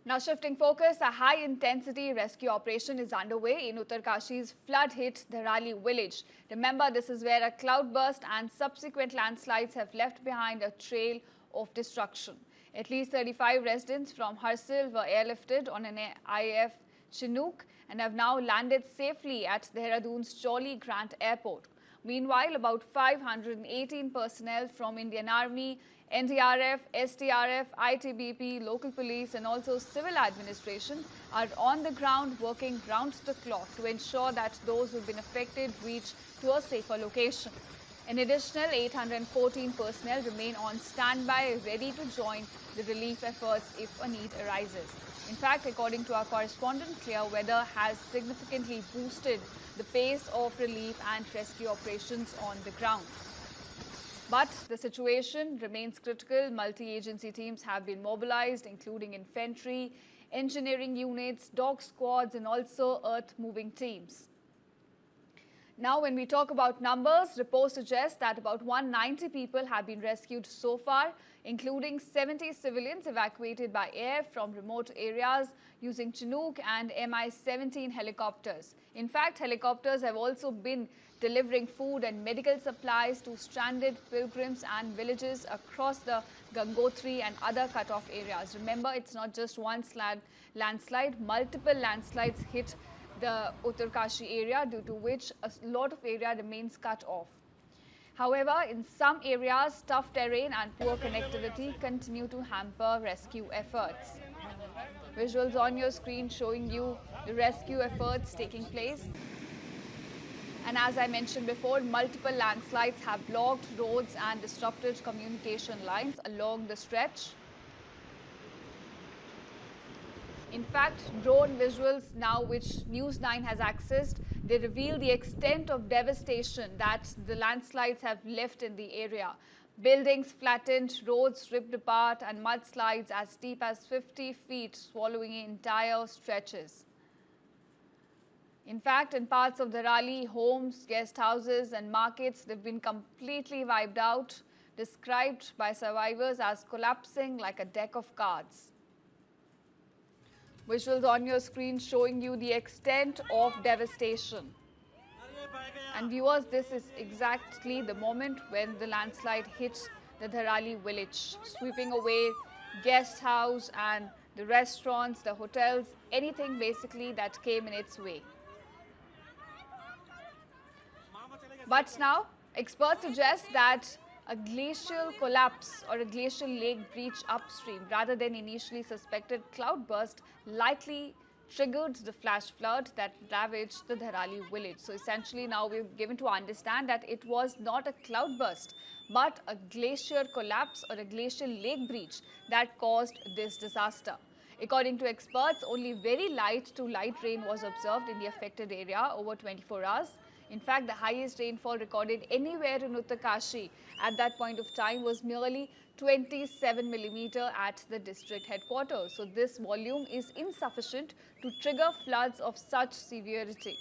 Now shifting focus, a high-intensity rescue operation is underway in Uttarkashi's flood-hit Dharali village. Remember, this is where a cloudburst and subsequent landslides have left behind a trail of destruction. At least 35 residents from Harsil were airlifted on an IAF Chinook and have now landed safely at Dehradun's Jolly Grant Airport. Meanwhile, about 518 personnel from Indian Army, NDRF, SDRF, ITBP, local police and also civil administration are on the ground working round the clock to ensure that those who have been affected reach to a safer location. An additional 814 personnel remain on standby, ready to join the relief efforts if a need arises. In fact, according to our correspondent, clear weather has significantly boosted the pace of relief and rescue operations on the ground. But the situation remains critical. Multi-agency teams have been mobilized, including infantry, engineering units, dog squads, and also earth-moving teams. Now, when we talk about numbers, reports suggest that about 190 people have been rescued so far, including 70 civilians evacuated by air from remote areas using Chinook and Mi-17 helicopters. In fact, helicopters have also been delivering food and medical supplies to stranded pilgrims and villages across the Gangotri and other cut-off areas. Remember, it's not just one landslide, multiple landslides hit the Uttarkashi area, due to which a lot of area remains cut off. However, in some areas, tough terrain and poor connectivity continue to hamper rescue efforts. Visuals on your screen showing you the rescue efforts taking place. And as I mentioned before, multiple landslides have blocked roads and disrupted communication lines along the stretch. In fact, drone visuals now which News 9 has accessed, they reveal the extent of devastation that the landslides have left in the area. Buildings flattened, roads ripped apart and mudslides as deep as 50 feet swallowing entire stretches. In fact, in parts of Dharali, homes, guest houses and markets, they've been completely wiped out, described by survivors as collapsing like a deck of cards. Visuals on your screen showing you the extent of devastation. And viewers, this is exactly the moment when the landslide hit the Dharali village, sweeping away guest house and the restaurants, the hotels, anything basically that came in its way. But now, experts suggest that a glacial collapse or a glacial lake breach upstream rather than initially suspected cloudburst likely triggered the flash flood that ravaged the Dharali village. So essentially now we've given to understand that it was not a cloudburst but a glacier collapse or a glacial lake breach that caused this disaster. According to experts, only very light to light rain was observed in the affected area over 24 hours. In fact, the highest rainfall recorded anywhere in Uttarkashi at that point of time was merely 27 millimeter at the district headquarters. So this volume is insufficient to trigger floods of such severity,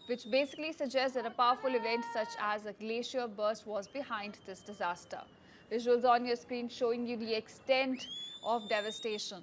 which basically suggests that a powerful event such as a glacier burst was behind this disaster. Visuals on your screen showing you the extent of devastation.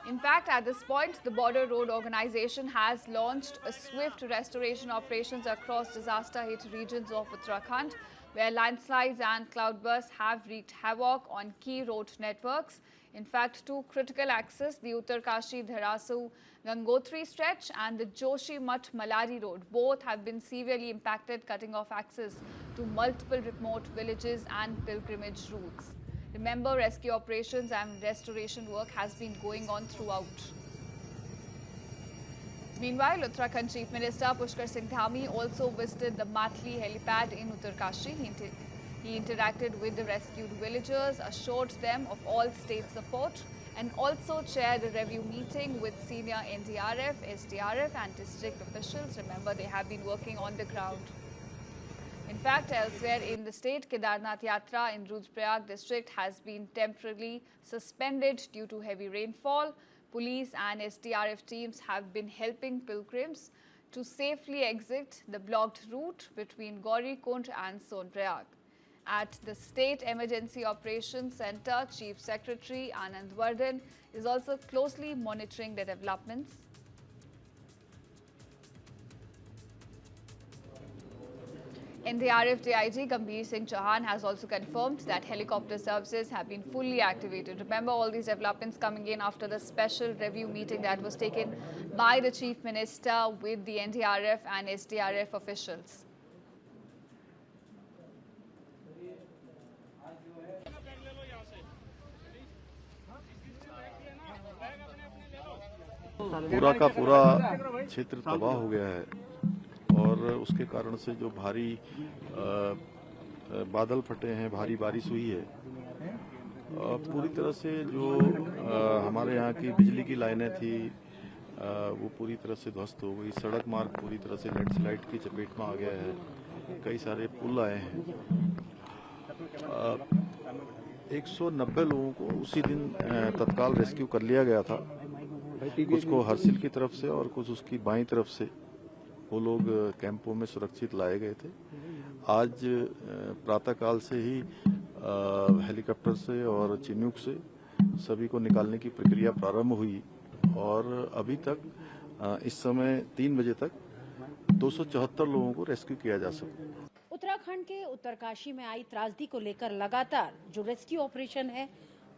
In fact, at this point, the Border Road Organization has launched a swift restoration operations across disaster-hit regions of Uttarakhand, where landslides and cloudbursts have wreaked havoc on key road networks. In fact, two critical axes, the Uttarkashi-Dharasu Gangotri stretch and the Joshi-Math Malari road, both have been severely impacted, cutting off access to multiple remote villages and pilgrimage routes. Remember, rescue operations and restoration work has been going on throughout. Meanwhile, Uttarakhand Chief Minister Pushkar Singh Dhami also visited the Matli helipad in Uttarkashi. He interacted with the rescued villagers, assured them of all state support, and also chaired a review meeting with senior NDRF, SDRF and district officials. Remember, they have been working on the ground. In fact, elsewhere in the state, Kedarnath Yatra in Rudraprayag district has been temporarily suspended due to heavy rainfall. Police and SDRF teams have been helping pilgrims to safely exit the blocked route between Gaurikund and Sonprayag. At the State Emergency Operations Center, Chief Secretary Anand Vardhan is also closely monitoring the developments. NDRF DIG Gambhir Singh Chauhan has also confirmed that helicopter services have been fully activated. Remember all these developments coming in after the special review meeting that was taken by the Chief Minister with the NDRF and SDRF officials. पूरा का पूरा क्षेत्र तबाह हो गया है और उसके कारण से जो भारी बादल फटे हैं, भारी बारिश हुई है। पूरी तरह से जो हमारे यहाँ की बिजली की लाइनें थी वो पूरी तरह से ध्वस्त हो गई। सड़क मार्ग पूरी तरह से लैंडस्लाइड की चपेट में आ गया है। कई सारे पुल आए हैं। 190 लोगों को उसी दिन तत्काल रेस्क्यू कर लिया गया था। कुछ को हरसिल की तरफ से और कुछ उसकी बाईं तरफ से वो लोग कैंपों में सुरक्षित लाए गए थे। आज प्रातःकाल से ही हेलीकॉप्टर से और चिन्यूक से सभी को निकालने की प्रक्रिया प्रारंभ हुई और अभी तक इस समय 3 बजे तक 274 लोगों को रेस्क्यू किया जा सका। उत्तराखंड के उत्तरकाशी में आई त्रासदी को लेकर लगातार जो रेस्क्यू ऑपरेशन है,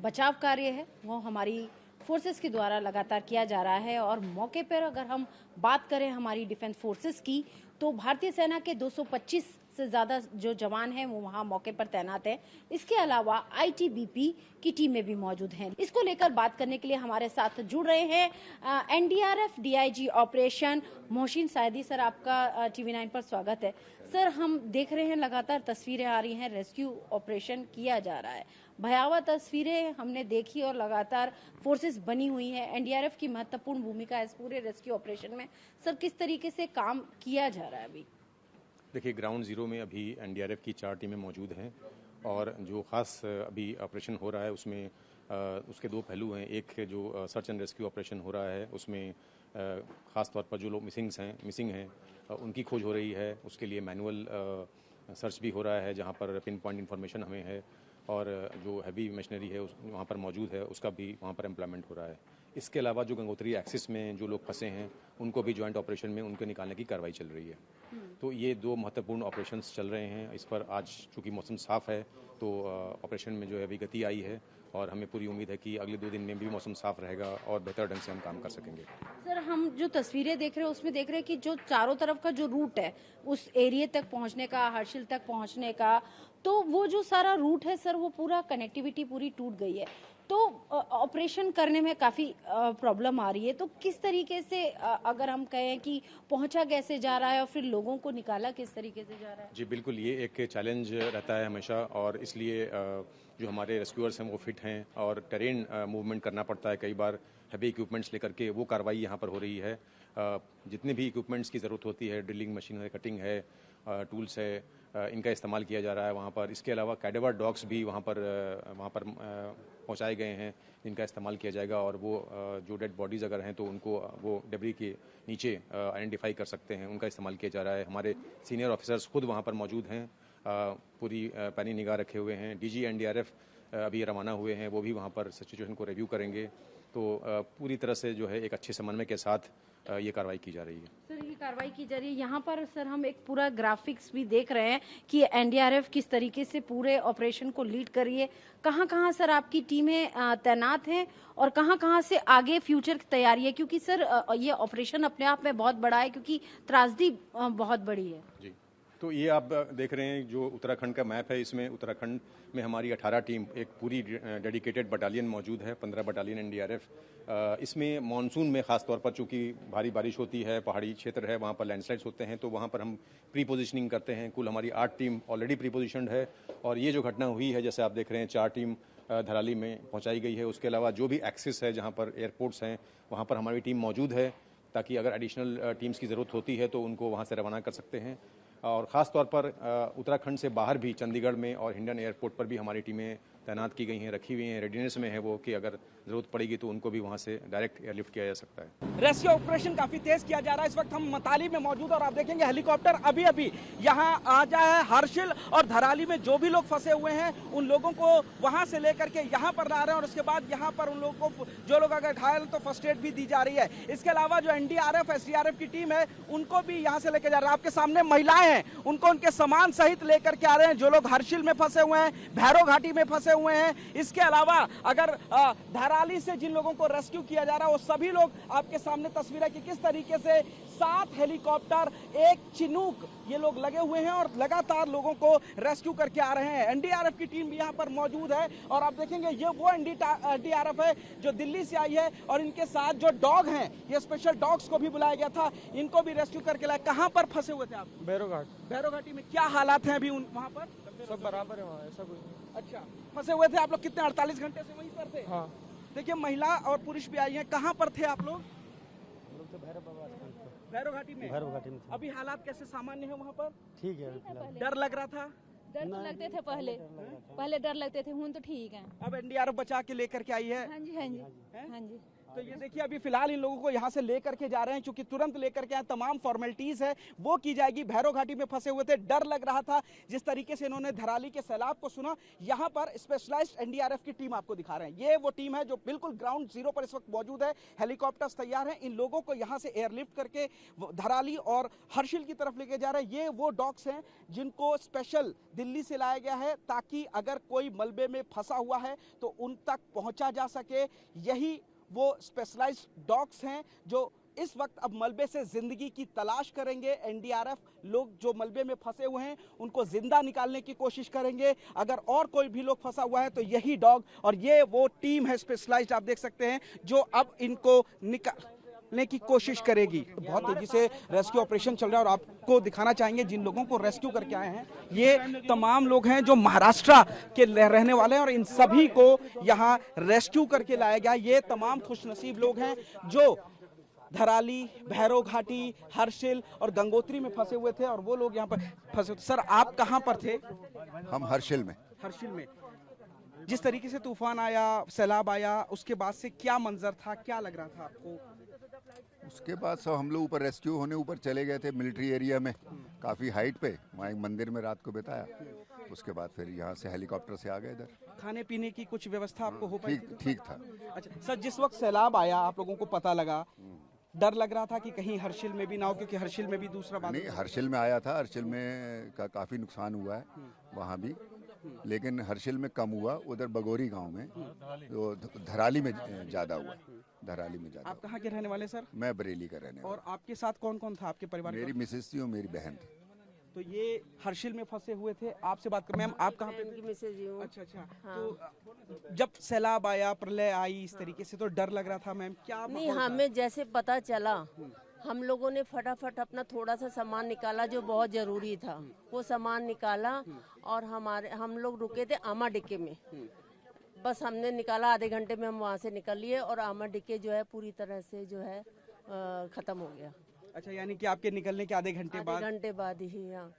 बचाव कार्य है, वो हमारी फोर्सेस के द्वारा लगातार किया जा रहा है। और मौके पर अगर हम बात करें हमारी डिफेंस फोर्सेस की, तो भारतीय सेना के 225 से ज्यादा जो जवान हैं वो वहां मौके पर तैनात हैं। इसके अलावा आईटीबीपी की टीमें भी मौजूद हैं। इसको लेकर बात करने के लिए हमारे साथ जुड़ रहे हैं NDRF DIG operation Mohsin Saidi. Sir, आपका टीवी 9 पर स्वागत है। सर, हम देख रहे हैं लगातार तस्वीरें आ रही हैं, रेस्क्यू ऑपरेशन किया जा रहा है, भयावह तस्वीरें हमने देखी और लगातार फोर्सेस बनी हुई हैं। एनडीआरएफ की महत्वपूर्ण भूमिका है इस पूरे रेस्क्यू ऑपरेशन में। सर, किस तरीके से काम किया जा रहा है अभी? देखिए, ग्राउंड जीरो में अभी एनडीआरएफ की 4 टीमें मौजूद हैं और जो खास अभी ऑपरेशन हो रहा है उसमें उसके 2 पहलू हैं। एक जो सर्च एंड रेस्क्यू ऑपरेशन हो रहा है उसमें खास तौर पर जो लोग मिसिंग हैं उनकी खोज हो रही है। उसके लिए मैनुअल सर्च भी हो रहा है जहां पर पिन पॉइंट इन्फॉर्मेशन हमें है और जो हैवी मशीनरी है वहाँ पर मौजूद है उसका भी वहाँ पर एम्प्लॉयमेंट हो रहा है। इसके अलावा जो गंगोत्री एक्सिस में जो लोग फंसे हैं उनको भी ज्वाइंट ऑपरेशन में उनको निकालने की कार्रवाई चल रही है। तो ये 2 महत्वपूर्ण ऑपरेशंस चल रहे हैं। इस पर आज चूँकि मौसम साफ़ है तो ऑपरेशन में जो है अभी गति आई है और हमें पूरी उम्मीद है कि अगले 2 दिन में भी मौसम साफ रहेगा और बेहतर ढंग से हम काम कर सकेंगे। सर, हम जो तस्वीरें देख रहे हैं उसमें देख रहे हैं कि जो चारों तरफ का जो रूट है उस एरिया तक पहुंचने का, हर्षिल तक पहुंचने का, तो वो जो सारा रूट है सर वो पूरा कनेक्टिविटी पूरी टूट गई है। तो ऑपरेशन करने में काफ़ी प्रॉब्लम आ रही है। तो किस तरीके से अगर हम कहें कि पहुंचा कैसे जा रहा है और फिर लोगों को निकाला किस तरीके से जा रहा है? जी बिल्कुल, ये एक चैलेंज रहता है हमेशा और इसलिए जो हमारे रेस्क्यूअर्स हैं वो फिट हैं और टेरेन मूवमेंट करना पड़ता है। कई बार हैवी इक्विपमेंट्स लेकर के वो कार्रवाई यहाँ पर हो रही है। जितने भी इक्विपमेंट्स की ज़रूरत होती है, ड्रिलिंग मशीन है, कटिंग है, टूल्स है, इनका इस्तेमाल किया जा रहा है वहाँ पर। इसके अलावा कैडेवर डॉग्स भी वहाँ पर पहुँचाए गए हैं जिनका इस्तेमाल किया जाएगा और वो जो डेड बॉडीज़ अगर हैं तो उनको वो डेब्री के नीचे आइडेंटिफाई कर सकते हैं, उनका इस्तेमाल किया जा रहा है। हमारे सीनियर ऑफिसर्स खुद वहाँ पर मौजूद हैं, पूरी पैनी निगाह रखे हुए हैं। डीजी एनडीआरएफ अभी रवाना हुए हैं, वो भी वहाँ पर सिचुएशन को रिव्यू करेंगे। तो पूरी तरह से जो है एक अच्छे समन्वय के साथ ये कार्रवाई की जा रही है। सर, ये कार्रवाई की जा रही है। यहाँ पर सर हम एक पूरा ग्राफिक्स भी देख रहे हैं कि एनडीआरएफ किस तरीके से पूरे ऑपरेशन को लीड कर रही है। कहाँ सर आपकी टीमें तैनात हैं और कहाँ से आगे फ्यूचर की तैयारी है? क्योंकि सर ये ऑपरेशन अपने आप में बहुत बड़ा है क्योंकि त्रासदी बहुत बड़ी है। जी, तो ये आप देख रहे हैं जो उत्तराखंड का मैप है, इसमें उत्तराखंड में हमारी 18 टीम, एक पूरी डेडिकेटेड बटालियन मौजूद है, 15 बटालियन एनडीआरएफ। इसमें मानसून में खास तौर पर चूंकि भारी बारिश होती है, पहाड़ी क्षेत्र है, वहाँ पर लैंडस्लाइड्स होते हैं, तो वहाँ पर हम प्री पोजिशनिंग करते हैं। कुल हमारी 8 टीम ऑलरेडी प्री पोजिशनड है और ये जो घटना हुई है जैसे आप देख रहे हैं 4 टीम धराली में पहुँचाई गई है। उसके अलावा जो भी एक्सेस है जहाँ पर एयरपोर्ट्स हैं वहाँ पर हमारी टीम मौजूद है ताकि अगर एडिशनल टीम्स की ज़रूरत होती है तो उनको वहाँ से रवाना कर सकते हैं। और ख़ास तौर पर उत्तराखंड से बाहर भी चंडीगढ़ में और हिंडन एयरपोर्ट पर भी हमारी टीमें तैनात की गई हैं, रखी हुई हैं, रेडीनेस में है वो कि अगर ज़रूरत पड़ेगी तो उनको भी वहाँ से डायरेक्ट एयरलिफ्ट किया जा सकता है। रेस्क्यू ऑपरेशन काफी तेज किया जा रहा है। इस वक्त हम मताली में मौजूद और आप देखेंगे हेलीकॉप्टर अभी अभी यहाँ आ जाए है। हर्षिल और धराली में जो भी लोग फंसे हुए हैं उन लोगों को वहां से लेकर के यहाँ पर ला रहे हैं और उसके बाद यहाँ पर उन लोगों को जो लोग अगर घायल तो फर्स्ट एड भी दी जा रही है। इसके अलावा जो एनडीआरएफ एसडीआरएफ की टीम है उनको भी यहाँ से लेकर जा रहे हैं। आपके सामने महिलाएं हैं, उनको उनके सामान सहित लेकर के आ रहे हैं। जो लोग हर्षिल में फंसे हुए हैं, भैरव घाटी में फंसे हुए हैं, इसके अलावा अगर धराली से जिन लोगों को रेस्क्यू किया जा रहा है वो सभी लोग आपके सामने तस्वीर है कि किस तरीके से 7 हेलीकॉप्टर, 1 चिनूक, ये लोग लगे हुए हैं और लगातार लोगों को रेस्क्यू करके आ रहे हैं। एनडीआरएफ की टीम भी यहाँ पर मौजूद है और आप देखेंगे ये वो एनडीआरएफ है जो दिल्ली से आई है और इनके साथ जो डॉग हैं, ये स्पेशल डॉग्स को भी बुलाया गया था, इनको भी रेस्क्यू करके लाया। कहाँ पर फंसे हुए थे आप? भैरव घाटी में। क्या हालात हैं अभी वहाँ पर? सब बराबर है वहाँ, ऐसा कुछ नहीं। अच्छा, फंसे हुए थे आप लोग कितने? 48 घंटे से वहीं पर थे? हाँ, देखिए महिला और पुरुष भी आई हैं। कहाँ पर थे आप लोग? तो भैरव घाटी में। भैरव घाटी में थे। अभी हालात कैसे सामान्य है वहाँ पर? ठीक है फिलहाल। डर लग रहा था? डर तो लगते थे पहले डर लगते थे, हूं तो ठीक है। अब एनडीआरएफ बचा के लेकर के आई है। हाँ जी हाँ जी हाँ जी। तो ये देखिए अभी फिलहाल इन लोगों को यहाँ से लेकर के जा रहे हैं, क्योंकि तुरंत लेकर के आए, तमाम फॉर्मेलिटीज है वो की जाएगी। भैरव घाटी में फंसे हुए थे, डर लग रहा था। जिस तरीके से इन्होंने धराली के सैलाब को सुना, यहाँ पर स्पेशलाइज्ड एनडीआरएफ की टीम आपको दिखा रहे हैं। ये वो टीम है जो बिल्कुल ग्राउंड जीरो पर इस वक्त मौजूद है। हेलीकॉप्टर्स तैयार हैं, इन लोगों को यहाँ से एयरलिफ्ट करके धराली और हर्षिल की तरफ लेके जा रहे हैं। ये वो डॉग्स हैं जिनको स्पेशल दिल्ली से लाया गया है ताकि अगर कोई मलबे में फंसा हुआ है तो उन तक पहुंचा जा सके। यही वो स्पेशलाइज्ड डॉग्स हैं जो इस वक्त अब मलबे से जिंदगी की तलाश करेंगे। एनडीआरएफ लोग जो मलबे में फंसे हुए हैं उनको जिंदा निकालने की कोशिश करेंगे। अगर और कोई भी लोग फंसा हुआ है तो यही डॉग और ये वो टीम है स्पेशलाइज्ड, आप देख सकते हैं, जो अब इनको निकालने की कोशिश करेगी। बहुत तेजी से रेस्क्यू ऑपरेशन चल रहा है और आपको दिखाना चाहेंगे जिन लोगों को रेस्क्यू करके आए हैं ये तमाम लोग हैं जो महाराष्ट्र के रहने वाले हैं और इन सभी को यहाँ रेस्क्यू करके लाया गया। ये तमाम खुशनसीब लोग हैं जो धराली, भैरव घाटी, हर्षिल और गंगोत्री में फंसे हुए थे और वो लोग यहाँ पर फंसे हुए। सर आप कहाँ पर थे? हम हर्षिल में। हर्षिल में। जिस तरीके से तूफान आया, सैलाब आया, उसके बाद से क्या मंजर था, क्या लग रहा था आपको? उसके बाद सब हम लोग ऊपर रेस्क्यू होने ऊपर चले गए थे मिलिट्री एरिया में, काफ़ी हाइट पे, वहाँ एक मंदिर में रात को बिताया। उसके बाद फिर यहाँ से हेलीकॉप्टर से आ गए इधर। खाने पीने की कुछ व्यवस्था आपको हो पाई? ठीक था। अच्छा सर, जिस वक्त सैलाब आया आप लोगों को पता लगा, डर लग रहा था कि कहीं हर्षिल में भी ना हो, क्योंकि हर्षिल में भी दूसरा बात नहीं, हर्षिल में आया था, हर्षिल में का काफ़ी नुकसान हुआ है वहाँ भी, लेकिन हर्षिल में कम हुआ। उधर बगोरी गांव में तो धराली में ज़्यादा हुआ। धराली में ज़्यादा। आप कहाँ के रहने वाले सर? मैं बरेली का रहने वाला। और आपके साथ कौन कौन था आपके परिवार? मेरी मिसेस थी और मेरी बहन थी। तो ये हर्षिल में फंसे हुए थे। आपसे बात कर, मैम आप कहाँ पे? अच्छा अच्छा। हाँ। तो जब सैलाब आया, प्रलय आई इस तरीके से, तो डर लग रहा था मैम, क्या नहीं, माहौल था? हमें जैसे पता चला हम लोगों ने फटाफट अपना थोड़ा सा सामान निकाला जो बहुत जरूरी था, वो सामान निकाला और हम लोग रुके थे आमा डिक्के में। बस हमने निकाला, आधे घंटे में हम वहाँ से निकल लिए और आमा डिक्के जो है पूरी तरह से जो है खत्म हो गया। अच्छा, यानी कि आपके निकलने के आधे घंटे बाद ही यहाँ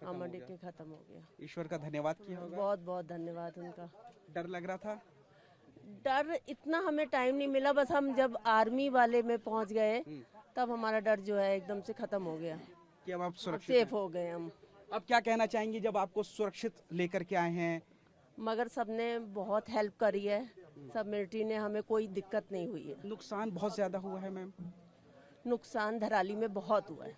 आमा डिक्के खत्म हो गया। ईश्वर का धन्यवाद किया होगा। बहुत बहुत धन्यवाद उनका। डर लग रहा था? डर इतना हमें टाइम नहीं मिला, बस हम जब आर्मी वाले में पहुँच गए तब हमारा डर जो है एकदम से खत्म हो गया कि अब आप सुरक्षित सेफ हो गए हम। अब क्या कहना चाहेंगी जब आपको सुरक्षित लेकर के आए हैं? मगर सबने बहुत हेल्प करी है, सब मिलिट्री ने, हमें कोई दिक्कत नहीं हुई है। नुकसान बहुत ज्यादा हुआ है मैम? नुकसान धराली में बहुत हुआ है।